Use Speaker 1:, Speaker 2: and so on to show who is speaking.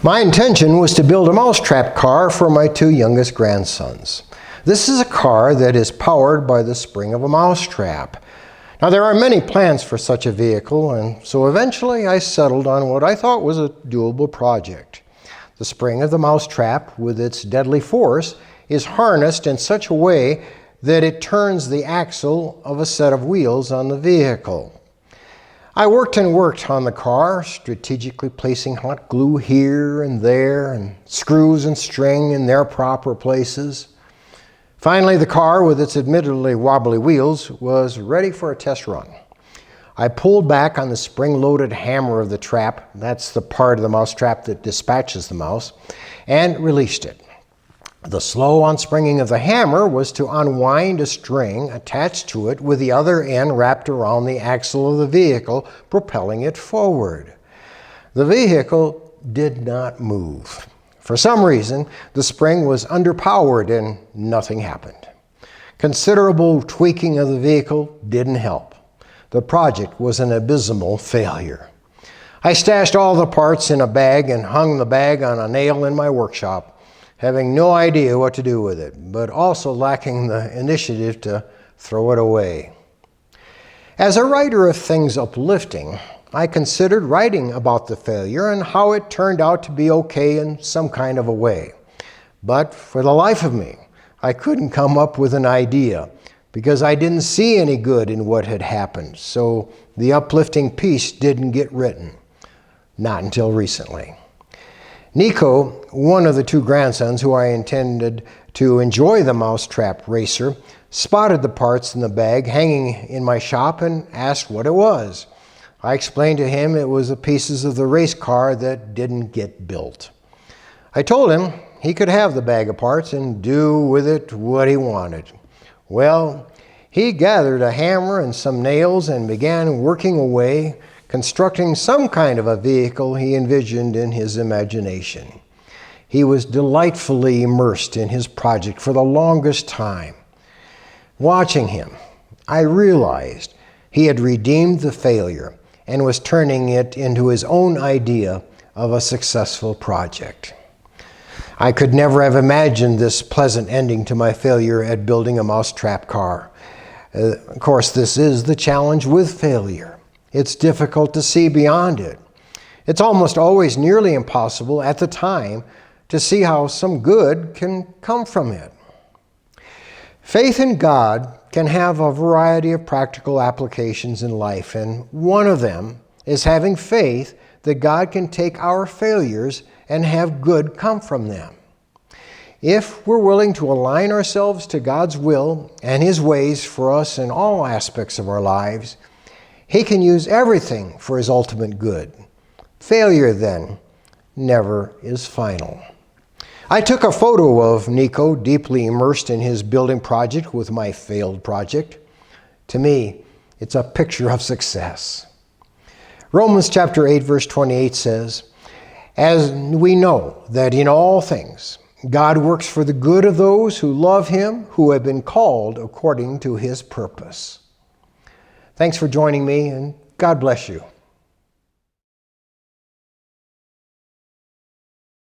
Speaker 1: My intention was to build a mousetrap car for my two youngest grandsons. This is a car that is powered by the spring of a mousetrap. Now, there are many plans for such a vehicle, and so eventually I settled on what I thought was a doable project. The spring of the mousetrap, with its deadly force, is harnessed in such a way that it turns the axle of a set of wheels on the vehicle. I worked on the car, strategically placing hot glue here and there, and screws and string in their proper places. Finally, the car, with its admittedly wobbly wheels, was ready for a test run. I pulled back on the spring-loaded hammer of the trap, that's the part of the mousetrap that dispatches the mouse, and released it. The slow unspringing of the hammer was to unwind a string attached to it with the other end wrapped around the axle of the vehicle, propelling it forward. The vehicle did not move. For some reason, the spring was underpowered and nothing happened. Considerable tweaking of the vehicle didn't help. The project was an abysmal failure. I stashed all the parts in a bag and hung the bag on a nail in my workshop, having no idea what to do with it, but also lacking the initiative to throw it away. As a writer of things uplifting, I considered writing about the failure and how it turned out to be okay in some kind of a way. But for the life of me, I couldn't come up with an idea because I didn't see any good in what had happened, so the uplifting piece didn't get written. Not until recently. Nico, one of the two grandsons who I intended to enjoy the mousetrap racer, spotted the parts in the bag hanging in my shop and asked what it was. I explained to him it was the pieces of the race car that didn't get built. I told him he could have the bag of parts and do with it what he wanted. Well, he gathered a hammer and some nails and began working away, constructing some kind of a vehicle he envisioned in his imagination. He was delightfully immersed in his project for the longest time. Watching him, I realized he had redeemed the failure and was turning it into his own idea of a successful project. I could never have imagined this pleasant ending to my failure at building a mousetrap car. Of course, this is the challenge with failure. It's difficult to see beyond it. It's almost always nearly impossible at the time to see how some good can come from it. Faith in God can have a variety of practical applications in life, and one of them is having faith that God can take our failures and have good come from them. If we're willing to align ourselves to God's will and His ways for us in all aspects of our lives, He can use everything for His ultimate good. Failure, then, never is final. I took a photo of Nico deeply immersed in his building project with my failed project. To me, it's a picture of success. Romans chapter 8, verse 28 says, "As we know that in all things God works for the good of those who love Him, who have been called according to His purpose." Thanks for joining me, and God bless you.